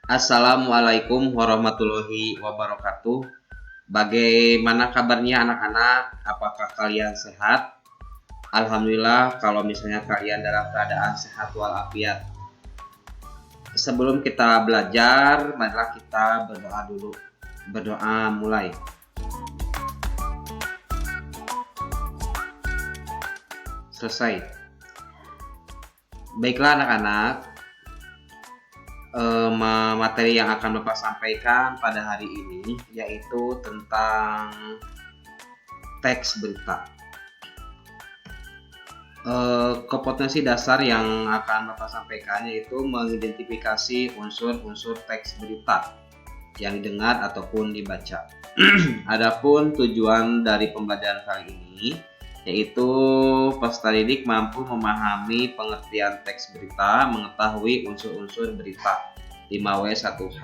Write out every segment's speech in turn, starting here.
Assalamualaikum warahmatullahi wabarakatuh. Bagaimana kabarnya anak-anak? Apakah kalian sehat? Alhamdulillah kalau misalnya kalian dalam keadaan sehat walafiat. Sebelum kita belajar, marilah kita berdoa dulu. Berdoa mulai. Selesai. Baiklah anak-anak, materi yang akan Bapak sampaikan pada hari ini yaitu tentang teks berita. Kompetensi dasar yang akan Bapak sampaikan yaitu mengidentifikasi unsur-unsur teks berita yang didengar ataupun dibaca. Adapun tujuan dari pembelajaran kali ini yaitu peserta didik mampu memahami pengertian teks berita, mengetahui unsur-unsur berita 5W1H.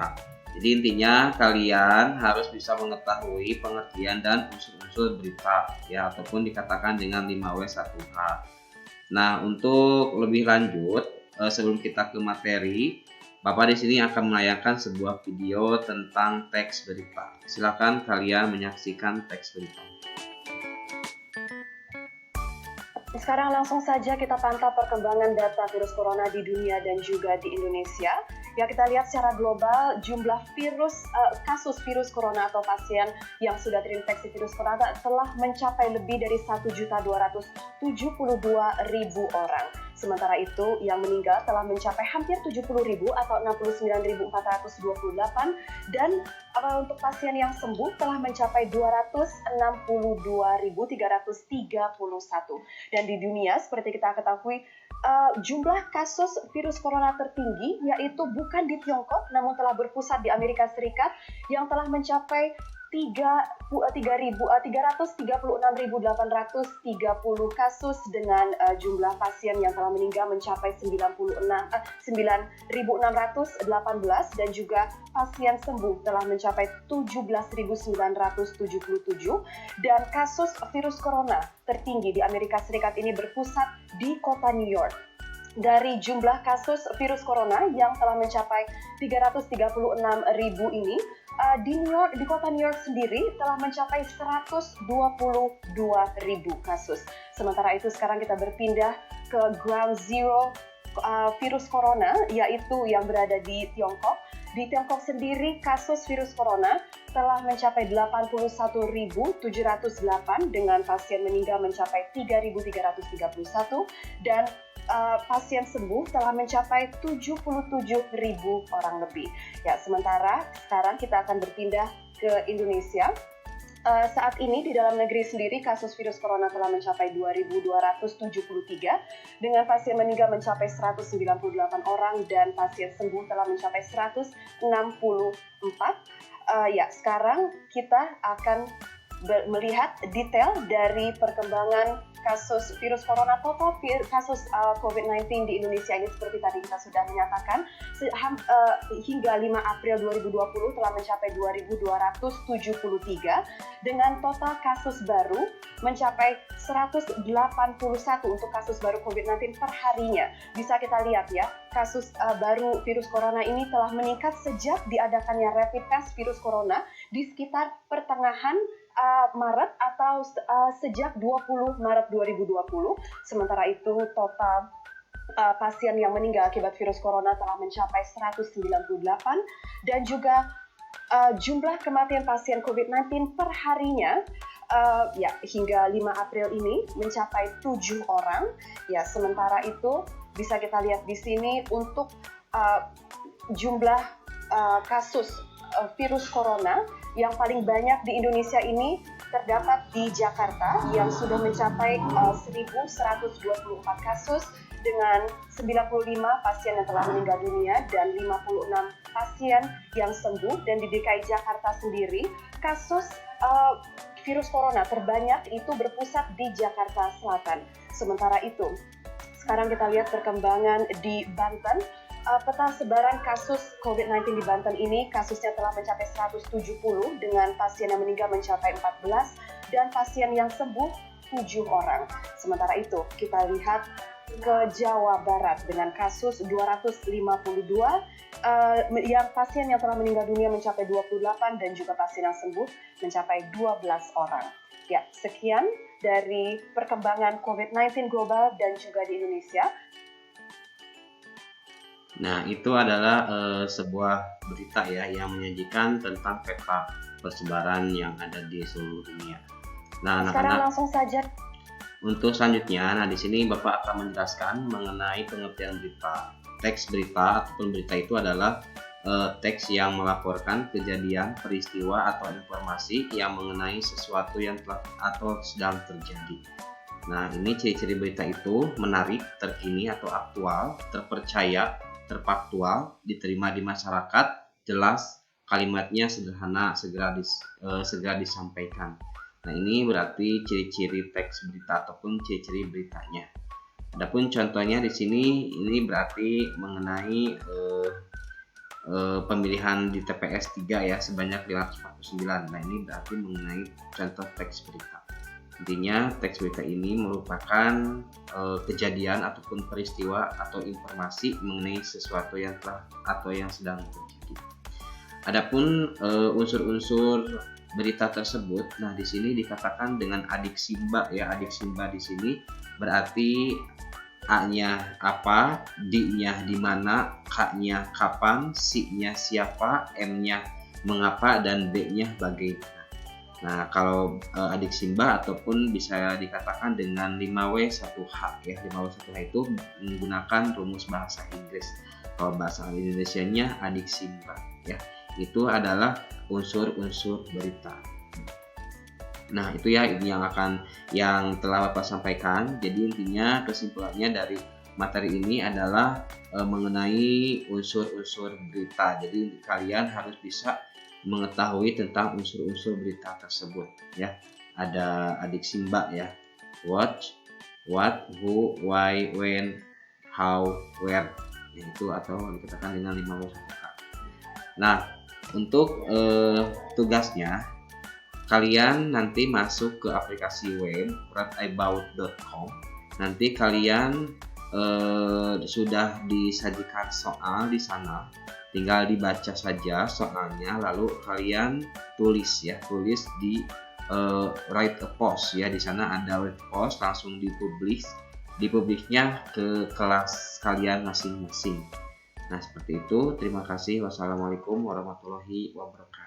Jadi intinya kalian harus bisa mengetahui pengertian dan unsur-unsur berita ya, ataupun dikatakan dengan 5W1H. Nah, untuk lebih lanjut, sebelum kita ke materi, Bapak di sini akan menayangkan sebuah video tentang teks berita. Silakan kalian menyaksikan teks berita. Sekarang langsung saja kita pantau perkembangan data virus corona di dunia dan juga di Indonesia. Ya, kita lihat secara global jumlah kasus virus corona atau pasien yang sudah terinfeksi virus corona telah mencapai lebih dari 1.272.000 orang. Sementara itu, yang meninggal telah mencapai hampir 70.000 atau 69.428 dan untuk pasien yang sembuh telah mencapai 262.331. Dan di dunia, seperti kita ketahui, jumlah kasus virus corona tertinggi yaitu bukan di Tiongkok, namun telah berpusat di Amerika Serikat yang telah mencapai 336.830 kasus dengan jumlah pasien yang telah meninggal mencapai 9.618 dan juga pasien sembuh telah mencapai 17.977 dan kasus virus corona tertinggi di Amerika Serikat ini berpusat di kota New York. Dari jumlah kasus virus corona yang telah mencapai 336.000 ini, di kota New York sendiri telah mencapai 122.000 kasus. Sementara itu sekarang kita berpindah ke ground zero virus corona, yaitu yang berada di Tiongkok. Di Tiongkok sendiri kasus virus corona telah mencapai 81.708 dengan pasien meninggal mencapai 3.331 dan pasien sembuh telah mencapai 77.000 orang lebih. Ya, sementara sekarang kita akan berpindah ke Indonesia. Saat ini di dalam negeri sendiri kasus virus corona telah mencapai 2.273 dengan pasien meninggal mencapai 198 orang dan pasien sembuh telah mencapai 164. Sekarang kita akan melihat detail dari perkembangan kasus virus corona total kasus COVID-19 di Indonesia ini seperti tadi kita sudah menyatakan hingga 5 April 2020 telah mencapai 2.273 dengan total kasus baru mencapai 181 untuk kasus baru COVID-19 per harinya. Bisa kita lihat ya, kasus baru virus corona ini telah meningkat sejak diadakannya rapid test virus corona di sekitar pertengahan Maret atau sejak 20 Maret 2020. Sementara itu total pasien yang meninggal akibat virus corona telah mencapai 198 dan juga jumlah kematian pasien COVID-19 per harinya hingga 5 April ini mencapai 7 orang. Ya, sementara itu bisa kita lihat di sini untuk jumlah kasus virus corona yang paling banyak di Indonesia ini terdapat di Jakarta yang sudah mencapai 1.124 kasus dengan 95 pasien yang telah meninggal dunia dan 56 pasien yang sembuh. Dan di DKI Jakarta sendiri kasus virus corona terbanyak itu berpusat di Jakarta Selatan. Sementara itu sekarang kita lihat perkembangan di Banten. Peta sebaran kasus COVID-19 di Banten ini kasusnya telah mencapai 170 dengan pasien yang meninggal mencapai 14 dan pasien yang sembuh 7 orang. Sementara itu kita lihat ke Jawa Barat dengan kasus 252, yang pasien yang telah meninggal dunia mencapai 28 dan juga pasien yang sembuh mencapai 12 orang. Ya, sekian dari perkembangan COVID-19 global dan juga di Indonesia. Nah, itu adalah sebuah berita ya yang menyajikan tentang peta persebaran yang ada di seluruh dunia. Nah, Sekarang anak-anak, langsung saja untuk selanjutnya, nah di sini Bapak akan menjelaskan mengenai pengertian berita. Teks berita ataupun berita itu adalah teks yang melaporkan kejadian, peristiwa atau informasi yang mengenai sesuatu yang telah atau sedang terjadi. Nah, ini ciri-ciri berita itu menarik, terkini atau aktual, terpercaya, terfaktual, diterima di masyarakat, jelas, kalimatnya sederhana, segera disampaikan. Nah, ini berarti ciri-ciri teks berita ataupun ciri-ciri beritanya. Adapun contohnya di sini ini berarti mengenai pemilihan di TPS 3 ya sebanyak 549. Nah, ini berarti mengenai contoh teks berita. Intinya teks berita ini merupakan kejadian ataupun peristiwa atau informasi mengenai sesuatu yang telah atau yang sedang terjadi. Adapun unsur-unsur berita tersebut, nah di sini dikatakan dengan adik simba ya. Adik simba di sini berarti A-nya apa, D-nya di mana, K-nya kapan, C-nya siapa, M-nya mengapa, dan B-nya bagaimana. Nah, kalau adik simba ataupun bisa dikatakan dengan 5W1H ya. 5W1H itu menggunakan rumus bahasa Inggris. Kalau bahasa Indonesianya adik simba ya. Itu adalah unsur-unsur berita. Nah, itu ya yang telah Bapak sampaikan. Jadi intinya kesimpulannya dari materi ini adalah mengenai unsur-unsur berita. Jadi kalian harus bisa mengetahui tentang unsur-unsur berita tersebut ya. Ada adik simba ya. What, who, why, when, how, where. Itu atau dikatakan dengan 5W1H. Nah, untuk tugasnya kalian nanti masuk ke aplikasi web readabout.com. Nanti kalian sudah disajikan soal di sana, tinggal dibaca saja soalnya, lalu kalian tulis di write a post ya. Di sana ada write post, langsung dipublishnya ke kelas kalian masing-masing. Nah, seperti itu. Terima kasih. Wassalamualaikum warahmatullahi wabarakatuh.